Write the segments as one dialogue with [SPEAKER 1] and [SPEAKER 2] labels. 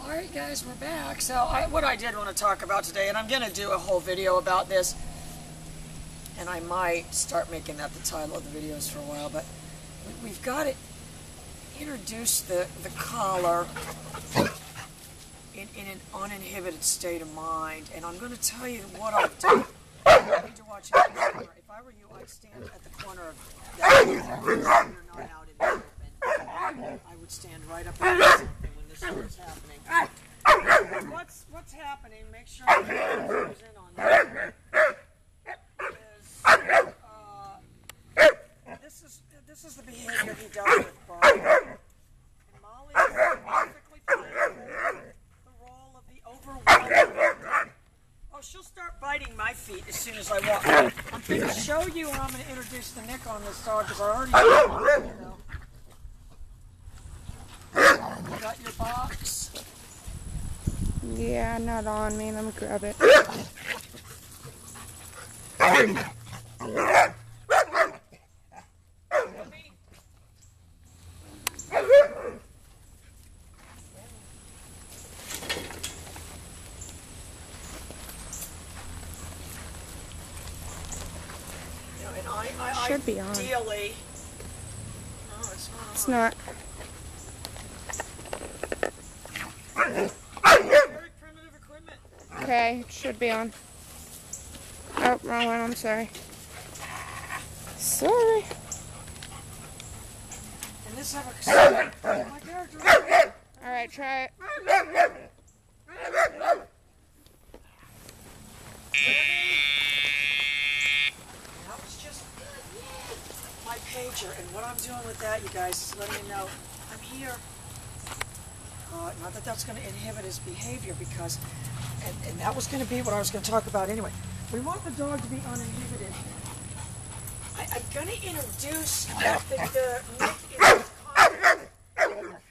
[SPEAKER 1] Alright guys, we're back. So what I did want to talk about today, and I'm going to do a whole video about this, and I might start making that the title of the videos for a while, but we've got to introduce the collar in an uninhibited state of mind, and I'm going to tell you what I've done. You need to watch it. If I were you, I'd stand at the corner of that. You're not out in the open. I would stand right up against something when this starts happening. What's happening? Make sure the camera goes in on that. This is the behavior he does with Bobby. And Molly is perfectly playing the role of the overwhelmed. Oh, she'll start biting my feet as soon as I walk. I'm going to show you how I'm going to introduce the nick on this dog because I already know. You got your box?
[SPEAKER 2] Yeah, not on me. Let me grab it. Should be on.
[SPEAKER 1] Ideally. No, it's not.
[SPEAKER 2] It's not.
[SPEAKER 1] Very primitive equipment.
[SPEAKER 2] Okay, it should be on. Oh, wrong one. I'm sorry. Sorry.
[SPEAKER 1] And this have a my character.
[SPEAKER 2] All right, try it.
[SPEAKER 1] Pager, and what I'm doing with that, you guys, is letting you know I'm here. Not that that's going to inhibit his behavior, because, and that was going to be what I was going to talk about anyway. We want the dog to be uninhibited. I'm going to introduce the Nick in this context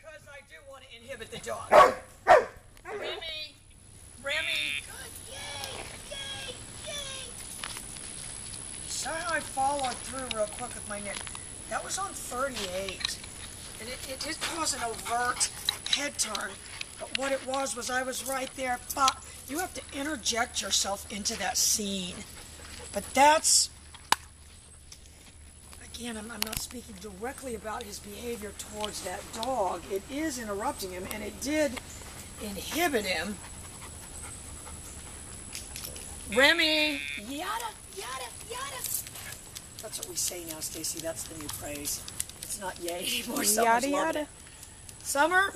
[SPEAKER 1] because I do want to inhibit the dog. Remy, good, yay. So how I followed through real quick with my Nick. That was on 38, and it did cause an overt head turn, but what it was I was right there. But you have to interject yourself into that scene. But that's, again, I'm not speaking directly about his behavior towards that dog. It is interrupting him, and it did inhibit him. Remy, yada. That's what we say now, Stacy. That's the new phrase. It's not yay anymore.
[SPEAKER 2] Yada yada.
[SPEAKER 1] Summer,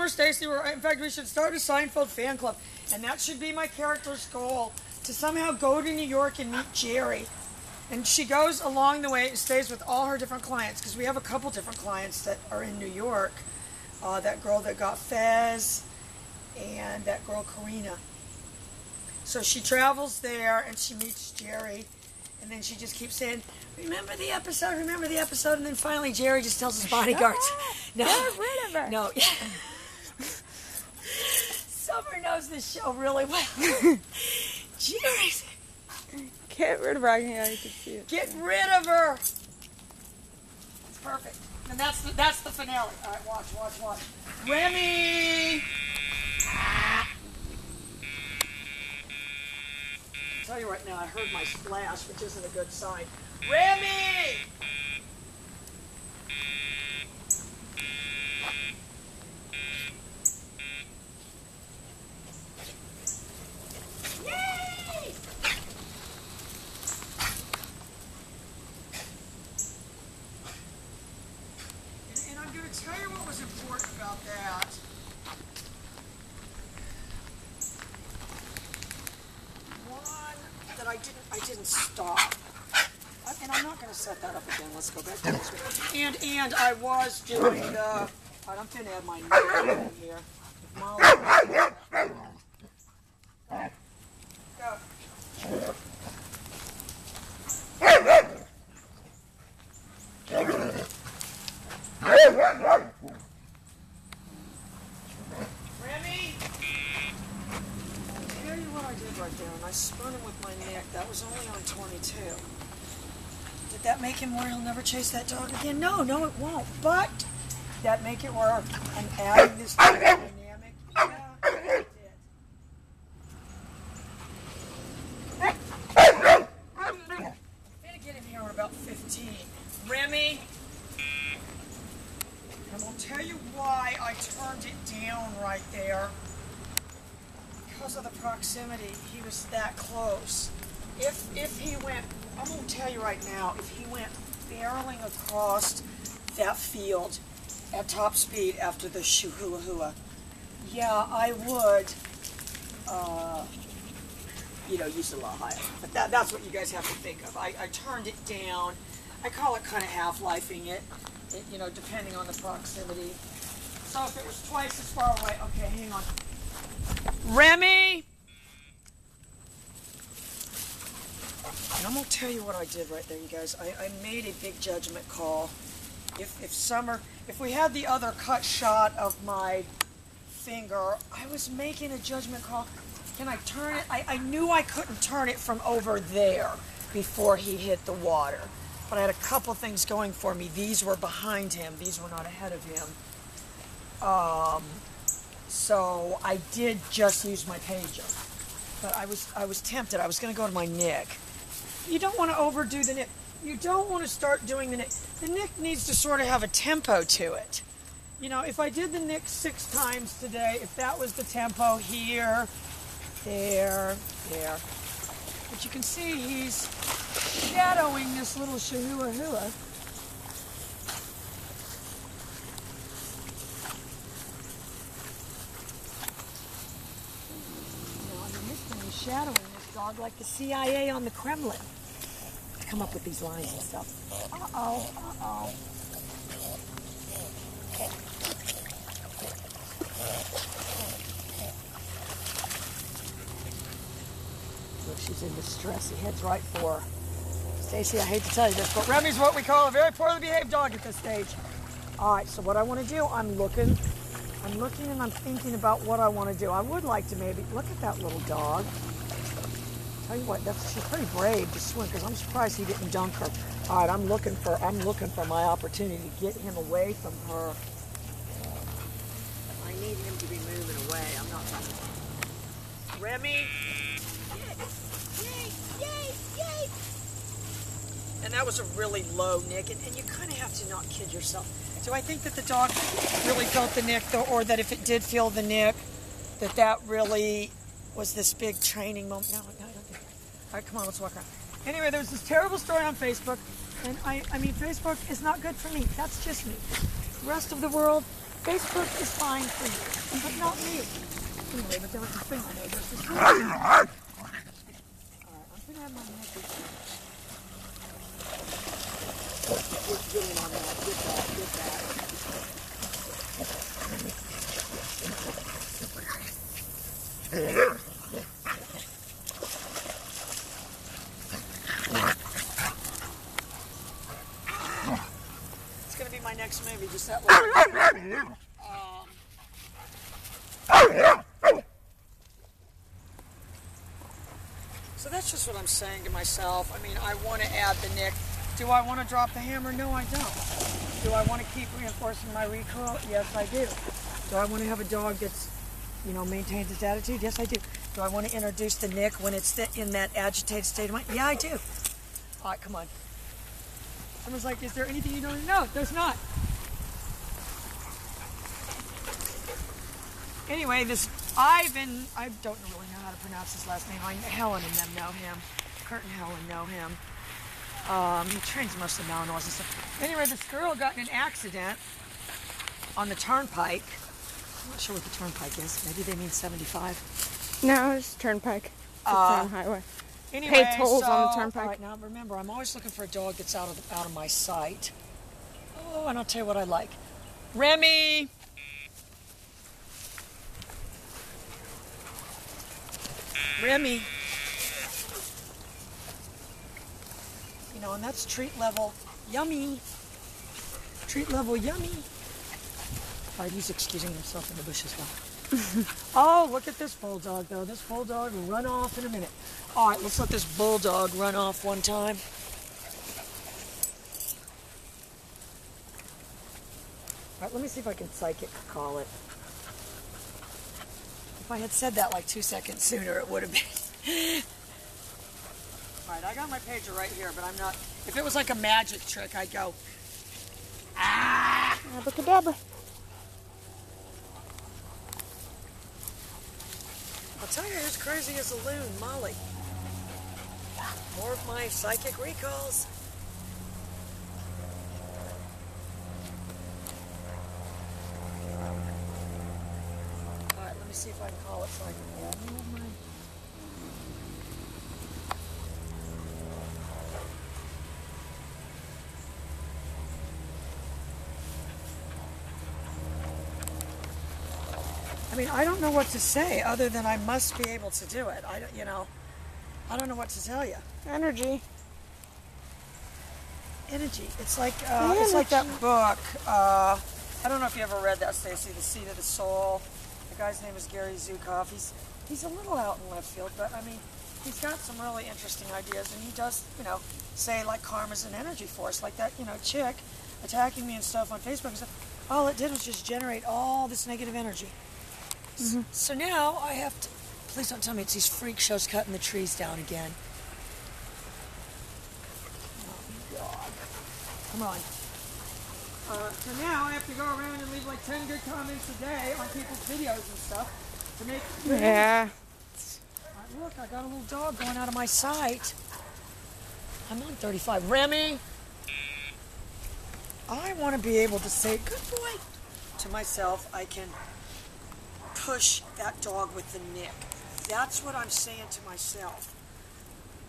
[SPEAKER 1] Stacy. In fact, we should start a Seinfeld fan club, and that should be my character's goal, to somehow go to New York and meet Jerry. And she goes along the way and stays with all her different clients, because we have a couple different clients that are in New York. That girl that got Fez, and that girl Karina. So she travels there and she meets Jerry. And then she just keeps saying, remember the episode, and then finally Jerry just tells his bodyguards, no,
[SPEAKER 2] get rid of her.
[SPEAKER 1] No. Summer knows this show really well. Jerry,
[SPEAKER 2] Get rid of her. Yeah, you can see it.
[SPEAKER 1] get rid of her. It's perfect. And that's the finale. All right, watch. Remy! I'll tell you right now, I heard my splash, which isn't a good sign. Remy! Yay! And I'm going to tell you what was important about that. That I didn't stop. And I'm not going to set that up again. Let's go back to this one. And I was doing the... All right, I'm going to add my name in here. Molly. Go. Remy? I'll tell you what I did right there, and I spun him with my neck. That was only on 22. Did that make him where he'll never chase that dog again? No, it won't. But that make it where I'm adding this dynamic. Yeah. tell you why I turned it down right there. Because of the proximity, he was that close. If he went, I'm going to tell you right now, if he went barreling across that field at top speed after the shoo-hoo-hoo, yeah, I would, use it a lot higher. But that's what you guys have to think of. I turned it down. I call it kind of half-lifing it, depending on the proximity. So if it was twice as far away, okay, hang on. Remy! And I'm going to tell you what I did right there, you guys. I made a big judgment call. If we had the other cut shot of my finger, I was making a judgment call. Can I turn it? I knew I couldn't turn it from over there before he hit the water. But I had a couple things going for me. These were behind him. These were not ahead of him. So I did just use my pager. But I was tempted. I was going to go to my nick. You don't want to overdo the nick. You don't want to start doing the nick. The nick needs to sort of have a tempo to it. If I did the nick 6 times today, if that was the tempo here, there. But you can see he's shadowing this little shoo-hoo-hoo. He's shadowing this dog like the CIA on the Kremlin. To come up with these lines and stuff. Uh-oh. Look, she's in distress. He heads right for her. Stacy, I hate to tell you this, but Remy's what we call a very poorly behaved dog at this stage. All right, so what I want to do, I'm looking and I'm thinking about what I want to do. I would like to maybe look at that little dog. Tell you what, she's pretty brave to swim because I'm surprised he didn't dunk her. All right, I'm looking for my opportunity to get him away from her. I need him to be moving away. I'm not going to. Remy. Yay. And that was a really low nick, and you kind of have to not kid yourself. Do I think that the dog really felt the nick, though, or that if it did feel the nick, that really was this big training moment? No, I don't think that. All right, come on, let's walk around. Anyway, there was this terrible story on Facebook, and I mean, Facebook is not good for me. That's just me. The rest of the world, Facebook is fine for you, but not me. Anyway, but there was this thing I know. There's this thing. All right, I'm going to have my neck issue. Get in on that. Get that. It's going to be my next movie, just that one. So that's just what I'm saying to myself. I mean, I want to add the nick. Do I want to drop the hammer? No, I don't. Do I want to keep reinforcing my recoil? Yes, I do. Do I want to have a dog that's, maintains its attitude? Yes, I do. Do I want to introduce the nick when it's in that agitated state of mind? Yeah, I do. All right, come on. Someone's like, is there anything you don't know? There's not. Anyway, this Ivan, I don't really know how to pronounce his last name. Helen and them know him. Kurt and Helen know him. He trains most of the Malinois and stuff. Anyway, this girl got in an accident on the turnpike. I'm not sure what the turnpike is. Maybe they mean 75.
[SPEAKER 2] No, it's turnpike. It's on highway.
[SPEAKER 1] Anyway,
[SPEAKER 2] pay tolls on the turnpike.
[SPEAKER 1] All right, now remember, I'm always looking for a dog that's out of my sight. Oh, and I'll tell you what I like. Remy! Remy. And that's treat level yummy. Treat level yummy. All right, he's excusing himself in the bush as well. Oh, look at this bulldog, though. This bulldog will run off in a minute. All right, let's let this bulldog run off one time. All right, let me see if I can psychic call it. If I had said that like 2 seconds sooner, it would have been. All right, I got my pager right here, but I'm not. If it was like a magic trick, I'd go, ah!
[SPEAKER 2] Abracadabra.
[SPEAKER 1] I'll tell you who's crazy as a loon, Molly. More of my psychic recalls. Alright, let me see if I can call it so I can move my... I mean, I don't know what to say other than I must be able to do it. I don't know what to tell you.
[SPEAKER 2] Energy.
[SPEAKER 1] Energy. It's like that book. I don't know if you ever read that, Stacy, The Seed of the Soul. The guy's name is Gary Zukav. He's a little out in left field, but I mean, he's got some really interesting ideas, and he does, say like karma's an energy force, like that, chick attacking me and stuff on Facebook and stuff. All it did was just generate all this negative energy. Mm-hmm. So now I have to... Please don't tell me it's these freak shows cutting the trees down again. Oh, God. Come on. So now I have to go around and leave like 10 good comments a day on people's videos and stuff to make...
[SPEAKER 2] Yeah.
[SPEAKER 1] Look, I got a little dog going out of my sight. I'm on 35. Remy! I want to be able to say, good boy, to myself. I can push that dog with the nick. That's what I'm saying to myself.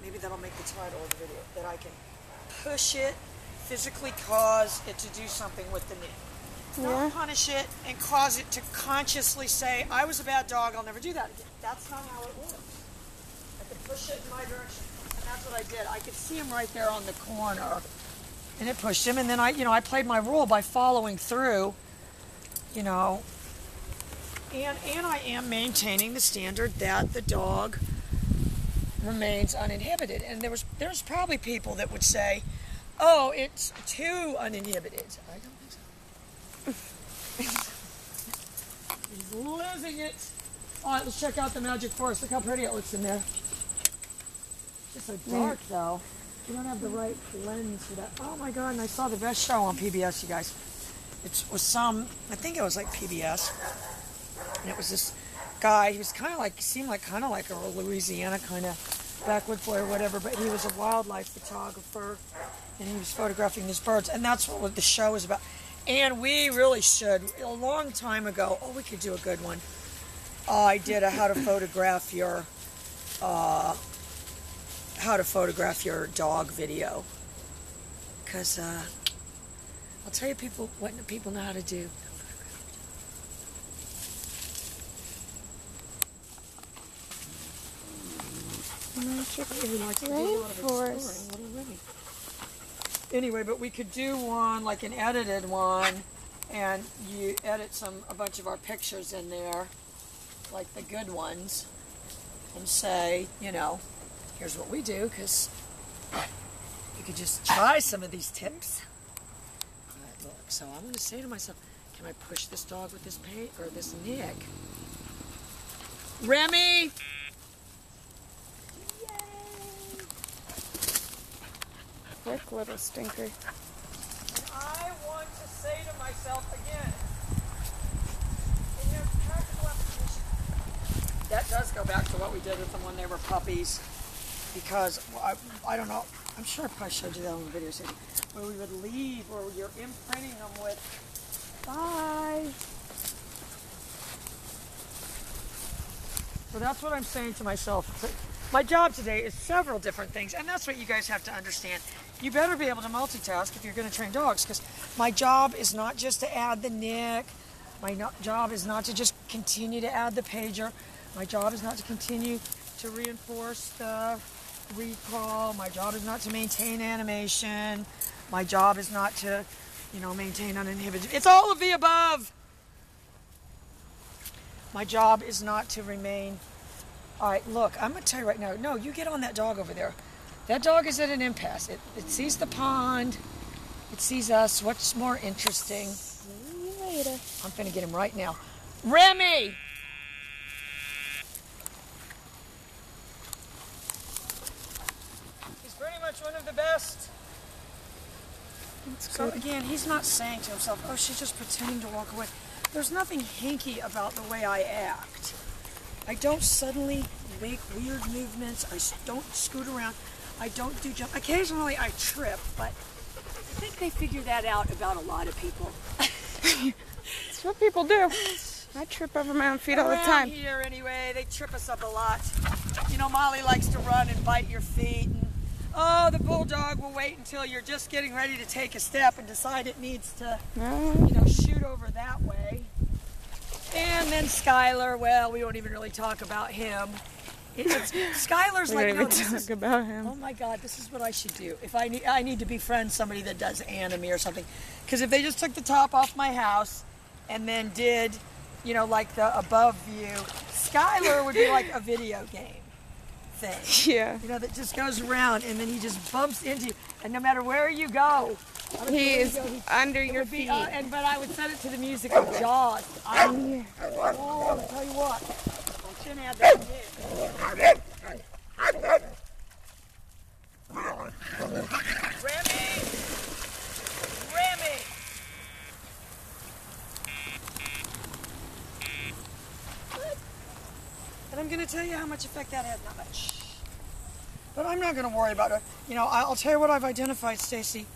[SPEAKER 1] Maybe that'll make the title of the video. That I can push it, physically cause it to do something with the nick.
[SPEAKER 2] Yeah.
[SPEAKER 1] Not punish it and cause it to consciously say, I was a bad dog, I'll never do that again. That's not how it works. I can push it in my direction. And that's what I did. I could see him right there on the corner. And it pushed him. And then I played my role by following through, And I am maintaining the standard that the dog remains uninhibited. And there's probably people that would say, oh, it's too uninhibited. I don't think so. He's losing it. All right, let's check out the Magic Forest. Look how pretty it looks in there. It's just so dark, though. You don't have the right lens for that. Oh, my God, and I saw the best show on PBS, you guys. It was I think it was like PBS. And it was this guy, he was seemed like a Louisiana kind of backwoods boy or whatever, but he was a wildlife photographer, and he was photographing these birds, and that's what the show was about. And we really should, a long time ago, we could do a good one. I did a how to photograph your dog video. Because, I'll tell you what people know how to do.
[SPEAKER 2] Rainforest.
[SPEAKER 1] Anyway, but we could do one, like an edited one, and you edit a bunch of our pictures in there, like the good ones, and say, here's what we do, because you could just try some of these tips. All right, look, so I'm going to say to myself, can I push this dog with this paint or this nick? Remy!
[SPEAKER 2] Quick little stinker.
[SPEAKER 1] And I want to say to myself again, in your practical application, that does go back to what we did with them when they were puppies, because I don't know, I'm sure I probably showed you that on the video station, where we would leave, where you're imprinting them with, bye. So that's what I'm saying to myself. My job today is several different things, and that's what you guys have to understand. You better be able to multitask if you're going to train dogs, because my job is not just to add the nick. My job is not to just continue to add the pager. My job is not to continue to reinforce the recall. My job is not to maintain animation. My job is not to, maintain uninhibited. It's all of the above. My job is not to remain... All right, look, I'm going to tell you right now. No, you get on that dog over there. That dog is at an impasse. It sees the pond. It sees us. What's more interesting?
[SPEAKER 2] See you later.
[SPEAKER 1] I'm going to get him right now. Remy! He's pretty much one of the best.
[SPEAKER 2] That's
[SPEAKER 1] So
[SPEAKER 2] good.
[SPEAKER 1] again, he's not saying to himself, oh, she's just pretending to walk away. There's nothing hinky about the way I act. I don't suddenly make weird movements. I don't scoot around. I don't do jump. Occasionally I trip, but I think they figure that out about a lot of people.
[SPEAKER 2] That's what people do. I trip over my own feet all the time.
[SPEAKER 1] Around here anyway, they trip us up a lot. You know, Molly likes to run and bite your feet. And, oh, the bulldog will wait until you're just getting ready to take a step and decide it needs to, you know, shoot over that way. And then Skylar, well, we won't even really talk about him. Skylar's like, no,
[SPEAKER 2] talk about him.
[SPEAKER 1] Oh my God, this is what I should do. If I need to befriend somebody that does anime or something. Because if they just took the top off my house and then did, you know, like the above view, Skylar would be like a video game thing.
[SPEAKER 2] Yeah.
[SPEAKER 1] You know, that just goes around and then he just bumps into you. And no matter where you go,
[SPEAKER 2] he is under your feet.
[SPEAKER 1] But I would set it to the music of Jaws. I'll tell you what. I shouldn't have that in. Remy! And I'm going to tell you how much effect that had. Not much. But I'm not going to worry about it. You know, I'll tell you what I've identified, Stacy,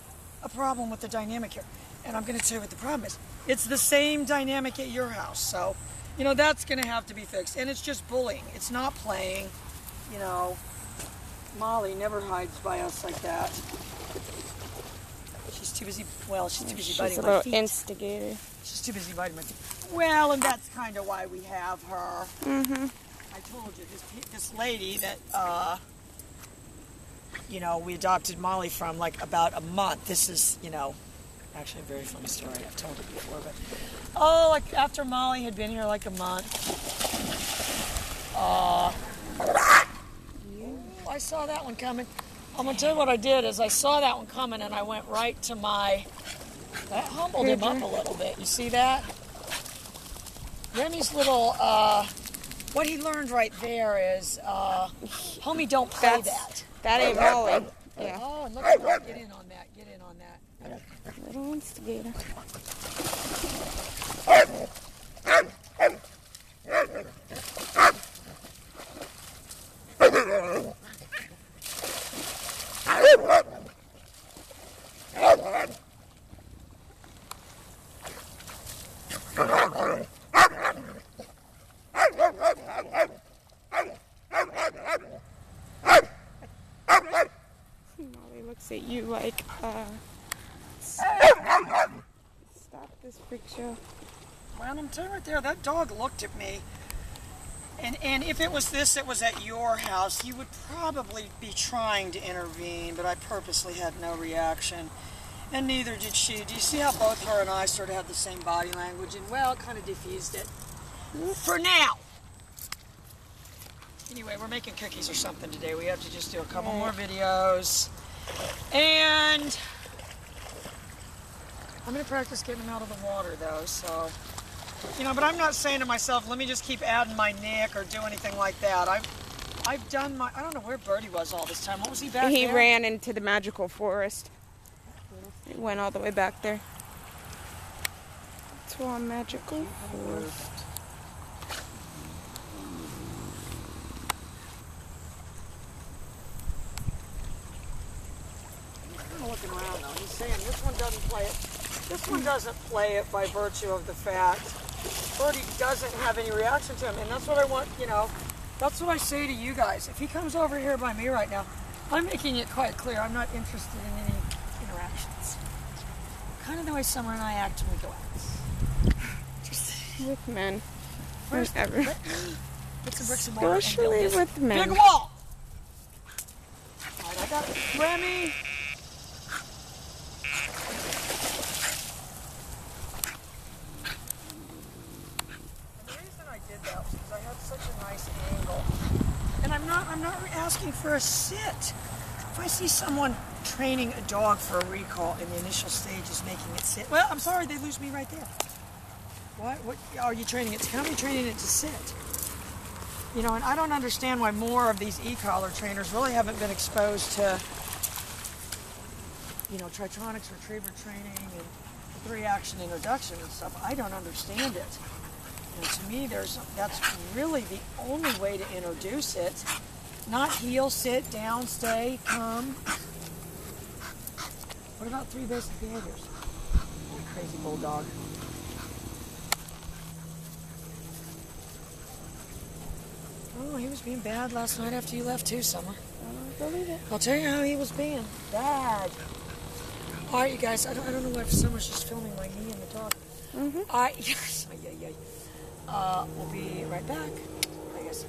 [SPEAKER 1] a problem with the dynamic here. And I'm going to tell you what the problem is. It's the same dynamic at your house. So, you know, that's going to have to be fixed. And it's just bullying. It's not playing. You know, Molly never hides by us like that. She's too busy, well, she's too busy biting my feet.
[SPEAKER 2] She's a little instigator.
[SPEAKER 1] She's too busy biting my feet. Well, and that's kind of why we have her.
[SPEAKER 2] Mm-hmm.
[SPEAKER 1] I told you, this lady that, you know, we adopted Molly from like about a month. This is, you know, actually a very funny story. I've told it before, but oh, like after Molly had been here like a month, I saw that one coming. I'm gonna tell you what I did is I saw that one coming and I went right to that humbled him up a little bit. You see that? Remy's little, what he learned right there is, homie, don't play that.
[SPEAKER 2] That ain't Molly. Yeah.
[SPEAKER 1] Oh, and look at that. Get in on that. Get in on that.
[SPEAKER 2] Little instigator. Molly looks at you like, stop this freak show.
[SPEAKER 1] Well, I'm telling you right there, that dog looked at me. And if it was this that was at your house, you would probably be trying to intervene, but I purposely had no reaction. And neither did she. Do you see how both her and I sort of had the same body language? And, well, it kind of diffused it. For now. Anyway, we're making cookies or something today. We have to just do a couple more videos. And I'm going to practice getting them out of the water, though, so... You know, but I'm not saying to myself, let me just keep adding my nick or do anything like that. I've done my... I don't know where Birdie was all this time. What was he back there?
[SPEAKER 2] He ran into the magical forest. He went all the way back there. To a magical forest.
[SPEAKER 1] He's kind of looking around, though. He's saying this one doesn't play it. This one doesn't play it by virtue of the fact Birdie doesn't have any reaction to him. And that's what I want, you know, that's what I say to you guys. If he comes over here by me right now, I'm making it quite clear I'm not interested in any interactions. Kind of the way Summer and I act when we go out.
[SPEAKER 2] With men.
[SPEAKER 1] First,
[SPEAKER 2] Whatever.
[SPEAKER 1] let me get some bricks and mortar and
[SPEAKER 2] Especially
[SPEAKER 1] build this
[SPEAKER 2] with men.
[SPEAKER 1] big wall. All right, I got it. Remy. I'm not asking for a sit. If I see someone training a dog for a recall in the initial stages, making it sit, well, I'm sorry, they lose me right there. What are you training it to? How are you training it to sit? You know, and I don't understand why more of these e-collar trainers really haven't been exposed to, you know, Tritronics retriever training and 3-action introduction and stuff. I don't understand it. And to me, that's really the only way to introduce it. Not heel, sit, down, stay, come. What about 3 basic behaviors? Oh, crazy bulldog. Oh, he was being bad last night after you left too, Summer.
[SPEAKER 2] I don't believe it.
[SPEAKER 1] I'll tell you how he was being bad. All right, you guys. I don't know why Summer's just filming my knee in the dog. All right, yes. We'll be right back. I guess.